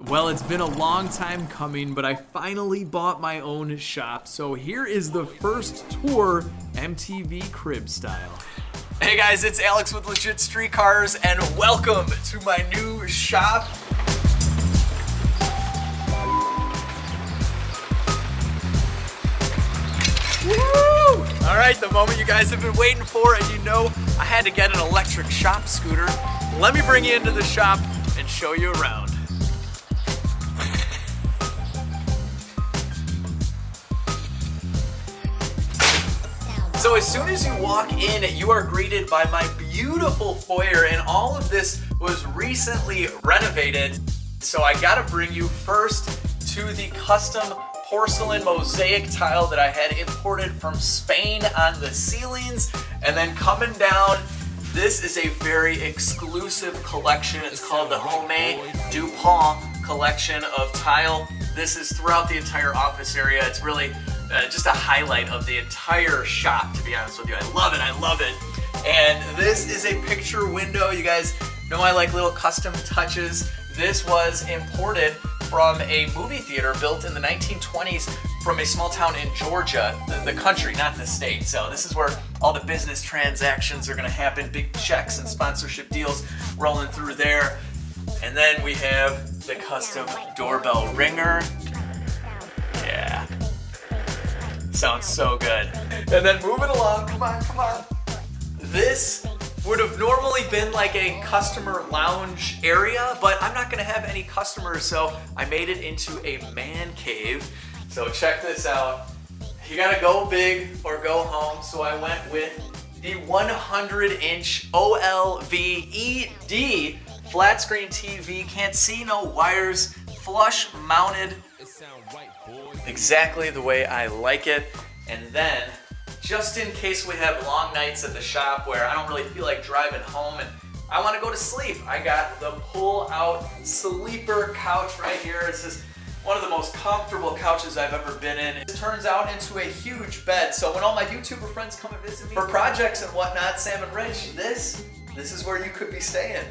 Well, it's been a long time coming, but I finally bought my own shop. So here is the first tour, MTV crib style. Hey guys, it's Alex with LegitStreetCars, and welcome to my new shop. Woo! All right, the moment you guys have been waiting for, and you know I had to get an electric shop scooter. Let me bring you into the shop and show you around. So as soon as you walk in, you are greeted by my beautiful foyer, and all of this was recently renovated. So I gotta bring you first to the custom porcelain mosaic tile that I had imported from Spain on the ceilings. And then coming down, this is a very exclusive collection. It's called the Homé Dupont collection of tile. This is throughout the entire office area. It's really just a highlight of the entire shop, to be honest with you. I love it, I love it. And this is a picture window. You guys know I like little custom touches. This was imported from a movie theater built in the 1920s from a small town in Georgia, the country, not the state. So this is where all the business transactions are gonna happen, big checks and sponsorship deals rolling through there. And then we have the custom doorbell ringer. Yeah. Sounds so good. And then moving along, come on, come on. This would have normally been like a customer lounge area, but I'm not gonna have any customers, so I made it into a man cave. So check this out. You gotta go big or go home, so I went with the 100-inch OLED flat screen TV. Can't see no wires, flush mounted. Exactly the way I like it. And then, just in case we have long nights at the shop where I don't really feel like driving home and I want to go to sleep, I got the pull-out sleeper couch right here. It's just one of the most comfortable couches I've ever been in. It turns out into a huge bed, so when all my YouTuber friends come and visit me for projects and whatnot, Sam and Rich, this is where you could be staying.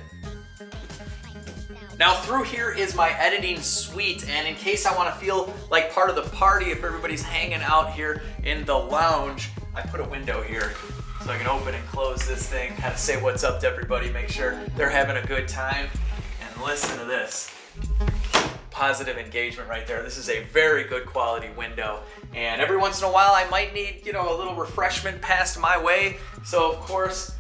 Now through here is my editing suite, and in case I want to feel like part of the party, if everybody's hanging out here in the lounge, I put a window here so I can open and close this thing, kind of say what's up to everybody, make sure they're having a good time, and listen to this. Positive engagement right there. This is a very good quality window, and every once in a while I might need, a little refreshment passed my way, so of course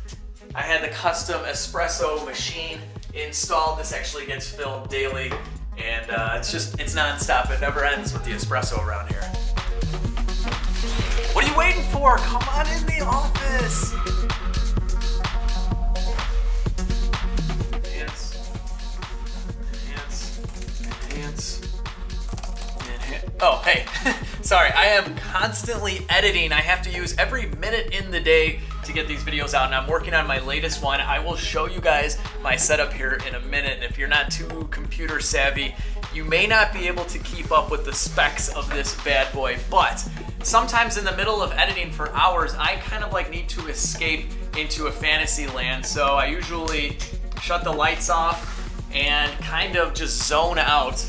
I had the custom espresso machine installed. This actually gets filled daily, and it's non-stop. It never ends with the espresso around here. What are you waiting for? Come on in the office. Enhance. Oh, hey, sorry, I am constantly editing. I have to use every minute in the day to get these videos out, and I'm working on my latest one. I will show you guys my setup here in a minute, and if you're not too computer savvy, you may not be able to keep up with the specs of this bad boy, but sometimes in the middle of editing for hours, I kind of like need to escape into a fantasy land, so I usually shut the lights off and kind of just zone out.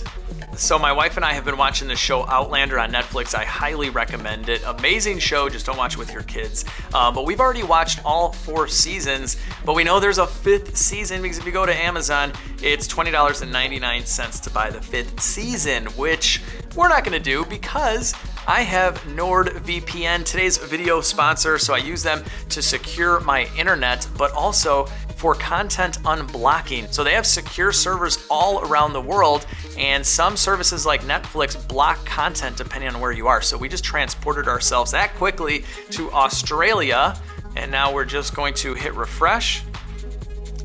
So my wife and I have been watching the show Outlander on Netflix. I highly recommend it. Amazing show, just don't watch it with your kids. But we've already watched all 4 seasons, but we know there's a 5th season because if you go to Amazon, it's $20.99 to buy the 5th season, which we're not gonna do because I have NordVPN, today's video sponsor, so I use them to secure my internet, but also for content unblocking. So they have secure servers all around the world, and some services like Netflix block content depending on where you are. So we just transported ourselves that quickly to Australia, and now we're just going to hit refresh.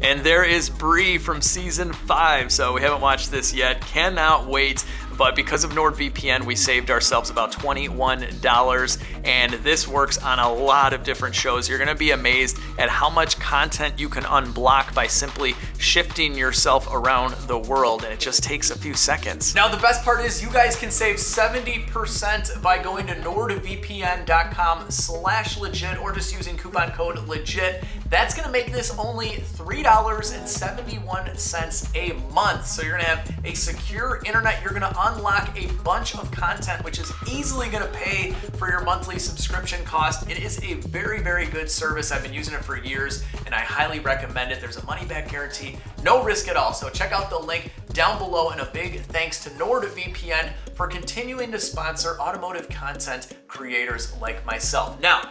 And there is Bree from season 5. So we haven't watched this yet, cannot wait. But because of NordVPN, we saved ourselves about $21, and this works on a lot of different shows. You're gonna be amazed at how much content you can unblock by simply shifting yourself around the world, and it just takes a few seconds. Now, the best part is you guys can save 70% by going to nordvpn.com/legit or just using coupon code LEGIT. That's gonna make this only $3.71 a month. So you're gonna have a secure internet. You're gonna unlock a bunch of content, which is easily gonna pay for your monthly subscription cost. It is a very, very good service. I've been using it for years and I highly recommend it. There's a money back guarantee, no risk at all. So check out the link down below, and a big thanks to NordVPN for continuing to sponsor automotive content creators like myself. Now,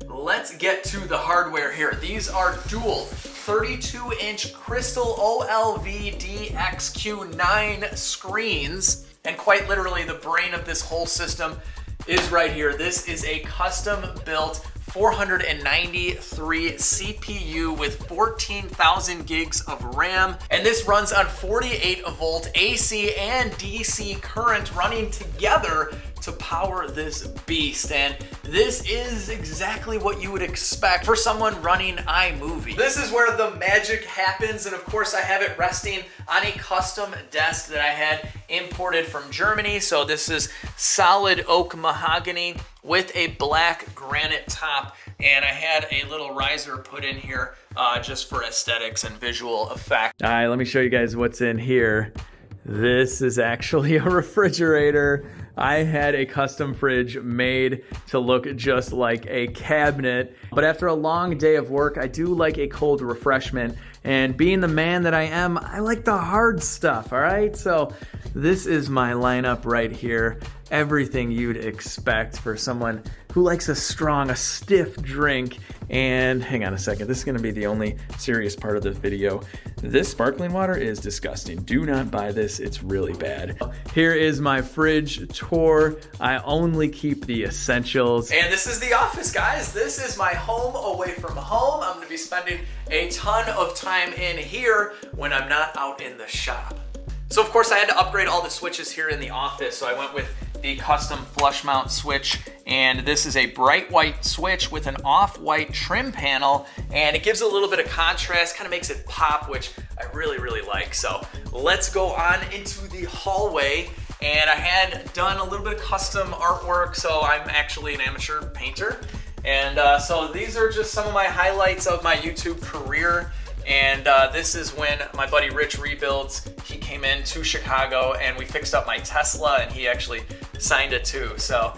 let's get to the hardware here. These are dual 32-inch Crystal OLED XQ9 screens, and quite literally the brain of this whole system is right here. This is a custom-built 493 CPU with 14,000 gigs of RAM, and this runs on 48 volt AC and DC current running together to power this beast. And this is exactly what you would expect for someone running iMovie. This is where the magic happens, and of course I have it resting on a custom desk that I had imported from Germany. So this is solid oak mahogany with a black granite top, and I had a little riser put in here just for aesthetics and visual effect. All right, let me show you guys what's in here. This is actually a refrigerator. I had a custom fridge made to look just like a cabinet, but after a long day of work, I do like a cold refreshment, and being the man that I am, I like the hard stuff, all right? So this is my lineup right here. Everything you'd expect for someone who likes a stiff drink. And hang on a second, this is gonna be the only serious part of this video. This sparkling water is disgusting. Do not buy this, it's really bad. Here is my fridge tour. I only keep the essentials. And this is the office, guys. This is my home away from home. I'm gonna be spending a ton of time in here when I'm not out in the shop. So of course I had to upgrade all the switches here in the office, so I went with the custom flush mount switch, and this is a bright white switch with an off-white trim panel, and it gives a little bit of contrast, kind of makes it pop, which I really, really like. So let's go on into the hallway, and I had done a little bit of custom artwork, so I'm actually an amateur painter, and so these are just some of my highlights of my YouTube career. And this is when my buddy Rich Rebuilds, he came in to Chicago and we fixed up my Tesla, and he actually signed it too. So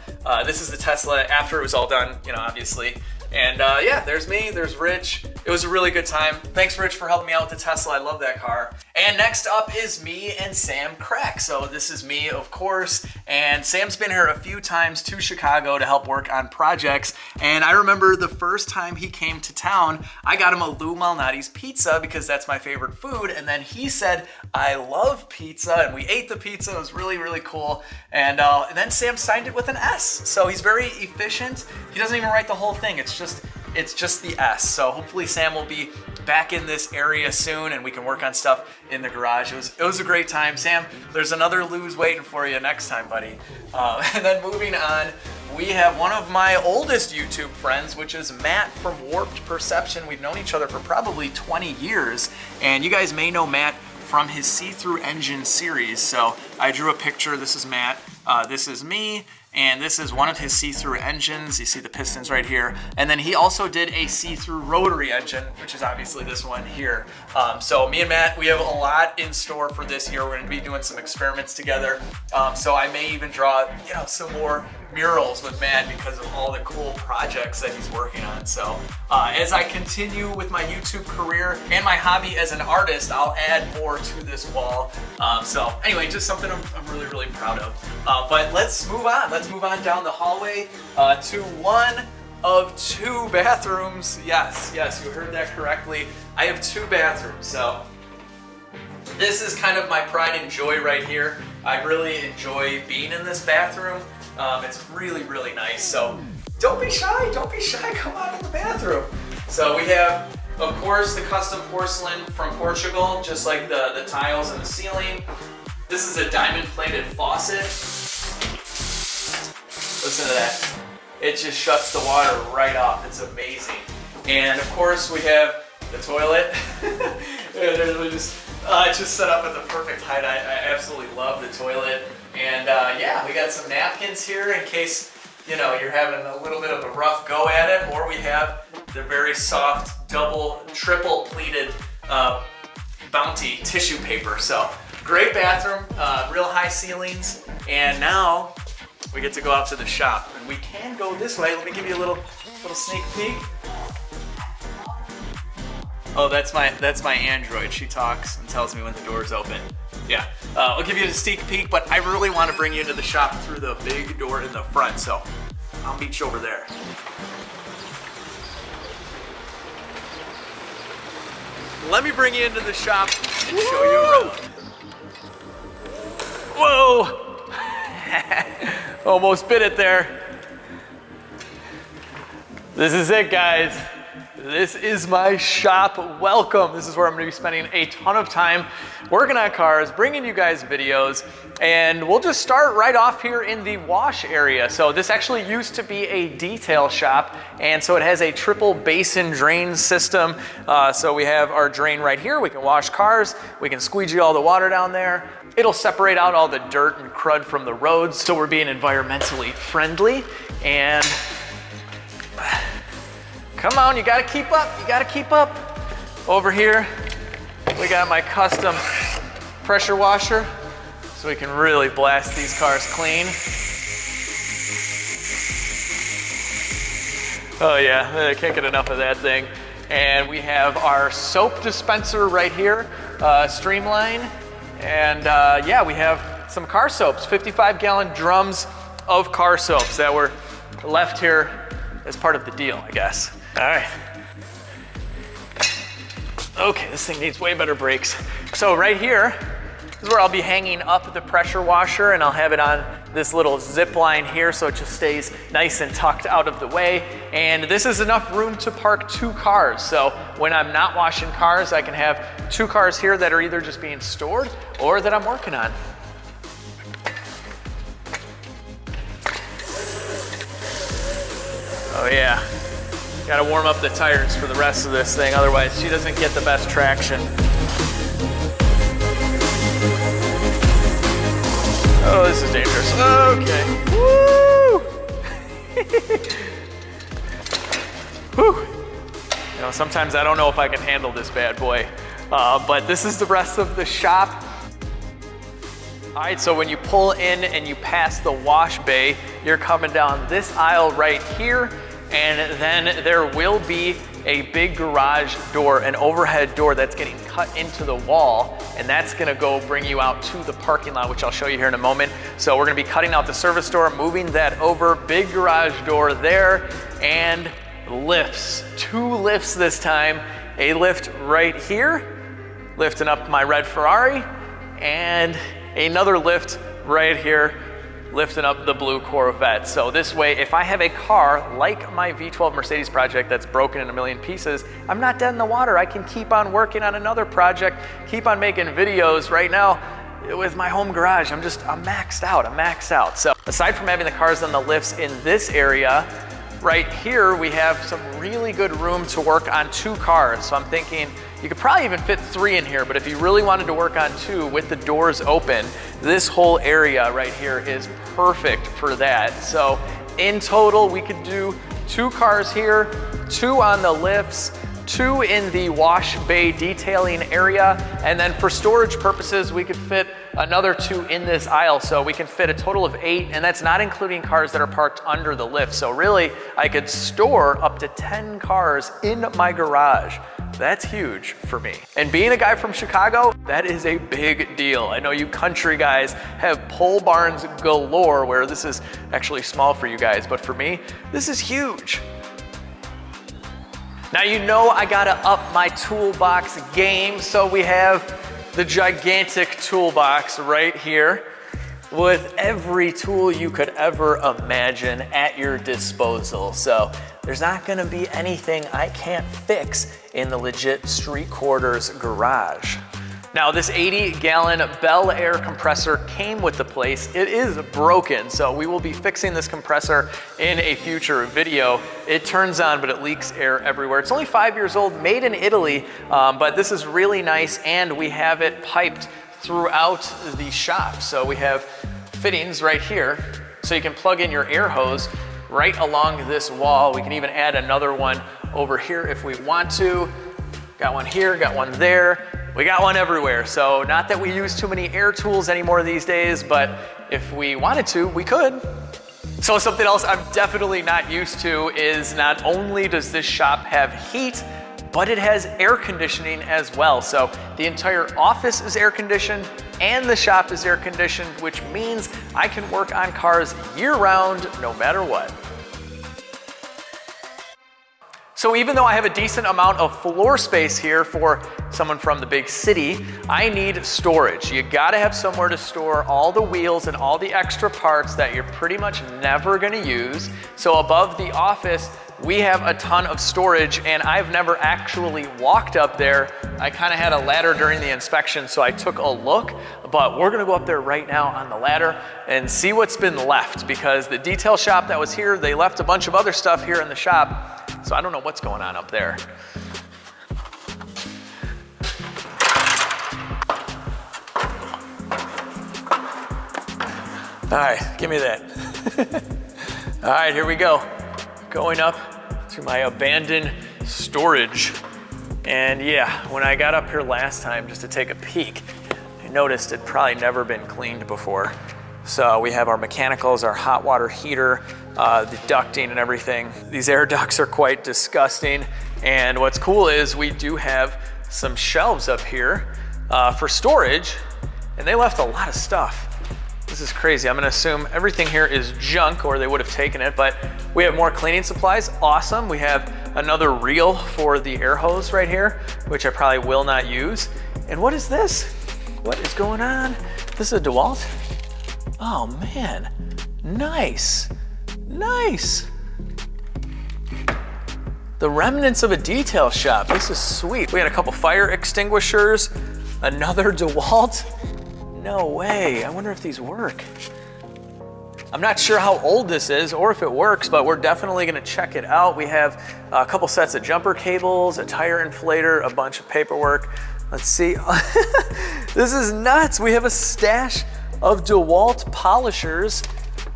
this is the Tesla after it was all done, you know, obviously. And yeah, there's me, there's Rich. It was a really good time. Thanks, Rich, for helping me out with the Tesla. I love that car. And next up is me and Sam Crack. So this is me, of course, and Sam's been here a few times to Chicago to help work on projects. And I remember the first time he came to town, I got him a Lou Malnati's pizza because that's my favorite food. And then he said, I love pizza, and we ate the pizza. It was really, really cool. And then Sam signed it with an S. So he's very efficient. He doesn't even write the whole thing. It's just the S. So hopefully Sam will be back in this area soon and we can work on stuff in the garage. It was a great time. Sam, there's another Lou's waiting for you next time, buddy. And then moving on, we have one of my oldest YouTube friends, which is Matt from Warped Perception. We've known each other for probably 20 years, and you guys may know Matt from his see-through engine series. So I drew a picture. This is Matt. This is me. And this is one of his see-through engines. You see the pistons right here. And then he also did a see-through rotary engine, which is obviously this one here. So me and Matt, we have a lot in store for this year. We're gonna be doing some experiments together. So I may even draw, you know, some more murals with Matt because of all the cool projects that he's working on. So as I continue with my YouTube career and my hobby as an artist, I'll add more to this wall. So anyway, just something I'm really, really proud of. But let's move on. Let's move on down the hallway to one of two bathrooms. Yes, you heard that correctly. I have two bathrooms. So this is kind of my pride and joy right here. I really enjoy being in this bathroom. It's really, really nice. So don't be shy, come on in the bathroom. So we have, of course, the custom porcelain from Portugal, just like the tiles and the ceiling. This is a diamond plated faucet. Listen to that. It just shuts the water right off. It's amazing. And of course we have the toilet. It's just set up at the perfect height. I absolutely love the toilet. And yeah, we got some napkins here in case, you know, you're having a little bit of a rough go at it, or we have the very soft double, triple pleated Bounty tissue paper. So great bathroom, real high ceilings. And now we get to go out to the shop, and we can go this way. Let me give you a little sneak peek. Oh, that's my Android. She talks and tells me when the door's open. Yeah, I'll give you a sneak peek, but I really want to bring you into the shop through the big door in the front, so I'll meet you over there. Let me bring you into the shop and show you around. Whoa! Almost bit it there. This is it, guys. This is my shop. Welcome. This is where I'm going to be spending a ton of time working on cars, bringing you guys videos, and we'll just start right off here in the wash area. So this actually used to be a detail shop, and so it has a triple basin drain system. So we have our drain right here. We can wash cars. We can squeegee all the water down there. It'll separate out all the dirt and crud from the roads, so we're being environmentally friendly. And come on, you gotta keep up, you gotta keep up. Over here, we got my custom pressure washer, so we can really blast these cars clean. Oh yeah, I can't get enough of that thing. And we have our soap dispenser right here, Streamline. And yeah, we have some car soaps, 55-gallon drums of car soaps that were left here as part of the deal, I guess. All right. Okay, this thing needs way better brakes. So right here is where I'll be hanging up the pressure washer, and I'll have it on this little zip line here so it just stays nice and tucked out of the way. And this is enough room to park 2 cars. So when I'm not washing cars, I can have 2 cars here that are either just being stored or that I'm working on. Oh yeah. Gotta warm up the tires for the rest of this thing, otherwise she doesn't get the best traction. Oh, this is dangerous. Okay. Woo! Whew. You know, sometimes I don't know if I can handle this bad boy, but this is the rest of the shop. All right, so when you pull in and you pass the wash bay, you're coming down this aisle right here. And then there will be a big garage door, an overhead door that's getting cut into the wall, and that's gonna go bring you out to the parking lot, which I'll show you here in a moment. So we're gonna be cutting out the service door, moving that over, big garage door there, and lifts. 2 lifts this time. A lift right here, lifting up my red Ferrari, and another lift right here, lifting up the blue Corvette. So this way, if I have a car like my V12 Mercedes project that's broken in a million pieces, I'm not dead in the water. I can keep on working on another project, keep on making videos. Right now, with my home garage, I'm maxed out. So aside from having the cars on the lifts in this area, right here, we have some really good room to work on 2 cars. So I'm thinking you could probably even fit 3 in here, but if you really wanted to work on 2 with the doors open, this whole area right here is perfect for that. So in total, we could do 2 cars here, 2 on the lifts, 2 in the wash bay detailing area, and then for storage purposes, we could fit another 2 in this aisle. So we can fit a total of 8, and that's not including cars that are parked under the lift. So really, I could store up to 10 cars in my garage. That's huge for me. And being a guy from Chicago, that is a big deal. I know you country guys have pole barns galore, where this is actually small for you guys, but for me, this is huge. Now you know I gotta up my toolbox game, so we have the gigantic toolbox right here with every tool you could ever imagine at your disposal. So there's not gonna be anything I can't fix in the LegitStreetCars garage. Now this 80-gallon Bel Air compressor came with the place. It is broken, so we will be fixing this compressor in a future video. It turns on, but it leaks air everywhere. It's only 5 years old, made in Italy, but this is really nice, and we have it piped throughout the shop. So we have fittings right here, so you can plug in your air hose right along this wall. We can even add another one over here if we want to. Got one here, got one there. We got one everywhere. So not that we use too many air tools anymore these days, but if we wanted to, we could. So something else I'm definitely not used to is not only does this shop have heat, but it has air conditioning as well. So the entire office is air conditioned and the shop is air conditioned, which means I can work on cars year round, no matter what. So even though I have a decent amount of floor space here for someone from the big city, I need storage. You gotta have somewhere to store all the wheels and all the extra parts that you're pretty much never gonna use. So above the office, we have a ton of storage, and I've never actually walked up there. I kind of had a ladder during the inspection, so I took a look, but we're gonna go up there right now on the ladder and see what's been left, because the detail shop that was here, they left a bunch of other stuff here in the shop. So I don't know what's going on up there. All right, give me that. All right, here we go. Going up to my abandoned storage. And yeah, when I got up here last time just to take a peek, I noticed it'd probably never been cleaned before. So we have our mechanicals, our hot water heater, the ducting and everything. These air ducts are quite disgusting. And what's cool is we do have some shelves up here for storage, and they left a lot of stuff. This is crazy. I'm gonna assume everything here is junk, or they would have taken it, but we have more cleaning supplies. Awesome. We have another reel for the air hose right here, which I probably will not use. And what is this? What is going on? This is a DeWalt? Oh man, nice, nice. The remnants of a detail shop. This is sweet. We had a couple fire extinguishers, another DeWalt. No way, I wonder if these work. I'm not sure how old this is or if it works, but we're definitely gonna check it out. We have a couple sets of jumper cables, a tire inflator, a bunch of paperwork. Let's see. This is nuts. We have a stash of DeWalt polishers.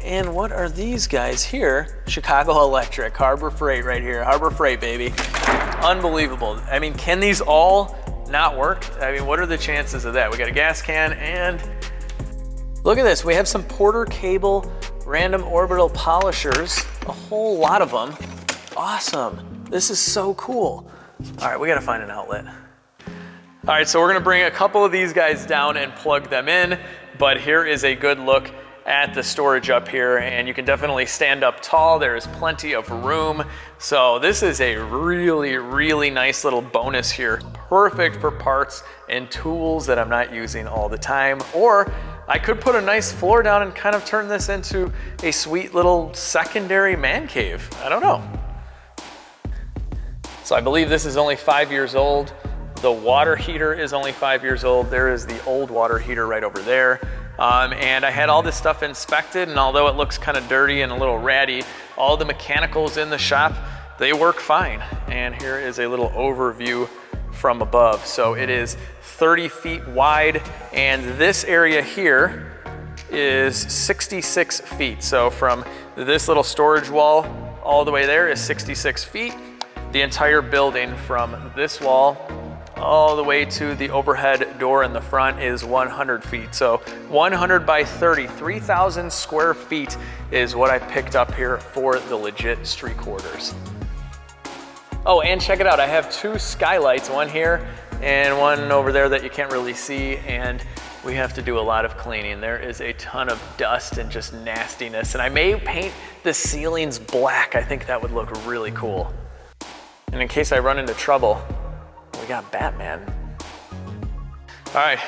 And what are these guys here? Chicago Electric, Harbor Freight right here. Harbor Freight, baby. Unbelievable. I mean, can these all not work? I mean, what are the chances of that? We got a gas can, and look at this. We have some Porter cable random orbital polishers, a whole lot of them. Awesome. This is so cool. All right, we gotta find an outlet. All right, so we're gonna bring a couple of these guys down and plug them in, but here is a good look at the storage up here, and you can definitely stand up tall. There is plenty of room. So this is a really, really nice little bonus here. Perfect for parts and tools that I'm not using all the time. Or I could put a nice floor down and kind of turn this into a sweet little secondary man cave. I don't know. So I believe this is only 5 years old. The water heater is only 5 years old. There is the old water heater right over there. And I had all this stuff inspected, and although it looks kind of dirty and a little ratty, all the mechanicals in the shop, they work fine. And here is a little overview from above. So it is 30 feet wide, and this area here is 66 feet. So from this little storage wall all the way there is 66 feet. The entire building from this wall all the way to the overhead door in the front is 100 feet. So 100 by 30, 3,000 square feet is what I picked up here for the legit street quarters. Oh, and check it out. I have two skylights, one here and one over there that you can't really see, and we have to do a lot of cleaning. There is a ton of dust and just nastiness, and I may paint the ceilings black. I think that would look really cool. And in case I run into trouble, we got Batman. All right,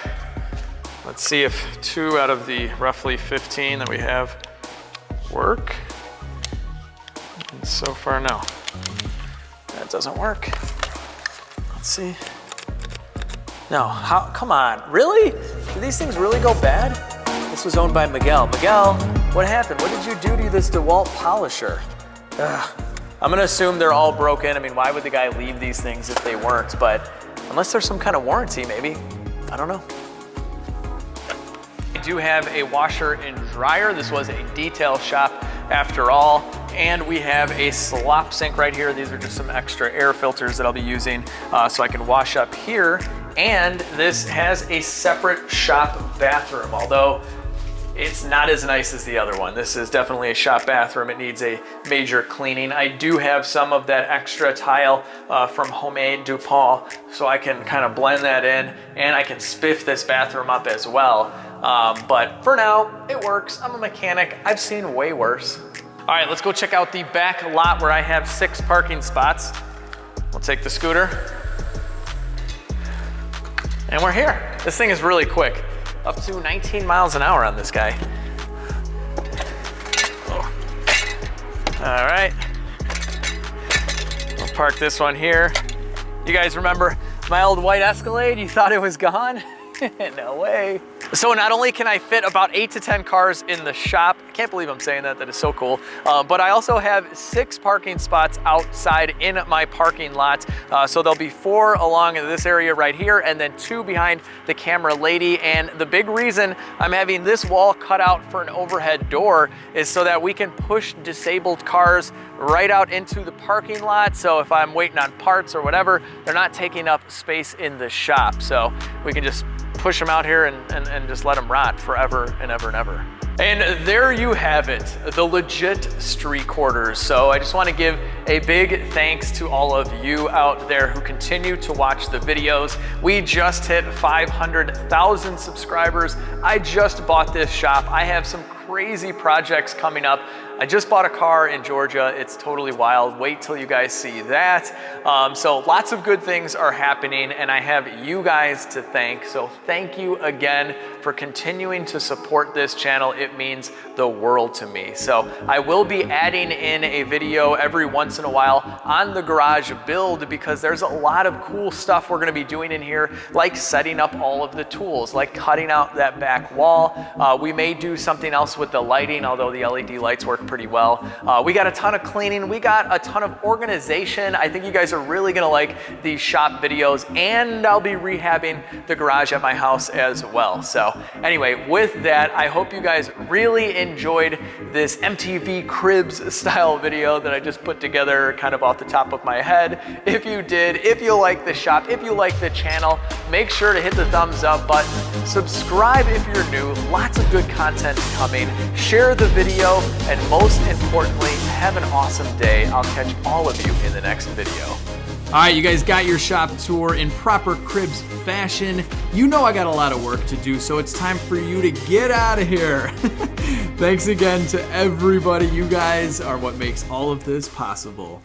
let's see if 2 out of the roughly 15 that we have work. And so far, no. That doesn't work. Let's see. No, how, come on, really? Do these things really go bad? This was owned by Miguel. Miguel, what happened? What did you do to this DeWalt polisher? Ugh. I'm gonna assume they're all broken. I mean, why would the guy leave these things if they weren't? But unless there's some kind of warranty, maybe. I don't know. I do have a washer and dryer. This was a detail shop after all. And we have a slop sink right here. These are just some extra air filters that I'll be using so I can wash up here. And this has a separate shop bathroom, although it's not as nice as the other one. This is definitely a shop bathroom. It needs a major cleaning. I do have some of that extra tile from Homemade DuPont, so I can kind of blend that in, and I can spiff this bathroom up as well. But for now, it works. I'm a mechanic. I've seen way worse. All right, let's go check out the back lot where I have 6 parking spots. We'll take the scooter. And we're here. This thing is really quick. Up to 19 miles an hour on this guy. Oh. All right. I'll park this one here. You guys remember my old white Escalade? You thought it was gone? No way. So not only can I fit about 8 to 10 cars in the shop, I can't believe I'm saying that, that is so cool, but I also have 6 parking spots outside in my parking lot. So there'll be 4 along this area right here, and then 2 behind the camera lady. And the big reason I'm having this wall cut out for an overhead door is so that we can push disabled cars right out into the parking lot. So if I'm waiting on parts or whatever, they're not taking up space in the shop. So we can just push them out here and just let them rot forever and ever and ever. And there you have it, the legit street quarters. So I just want to give a big thanks to all of you out there who continue to watch the videos. We just hit 500,000 subscribers. I just bought this shop. I have some crazy projects coming up. I just bought a car in Georgia. It's totally wild. Wait till you guys see that. So lots of good things are happening, and I have you guys to thank. So thank you again for continuing to support this channel. It means the world to me. So I will be adding in a video every once in a while on the garage build, because there's a lot of cool stuff we're gonna be doing in here, like setting up all of the tools, like cutting out that back wall. We may do something else with the lighting, although the LED lights work pretty well. We got a ton of cleaning. We got a ton of organization. I think you guys are really gonna like these shop videos, and I'll be rehabbing the garage at my house as well. So anyway, with that, I hope you guys really enjoyed this MTV Cribs style video that I just put together kind of off the top of my head. If you did, if you like the shop, if you like the channel, make sure to hit the thumbs up button. Subscribe if you're new. Lots of good content coming. Share the video, and most importantly, have an awesome day. I'll catch all of you in the next video. All right, you guys got your shop tour in proper Cribs fashion. You know I got a lot of work to do, so it's time for you to get out of here. Thanks again to everybody. You guys are what makes all of this possible.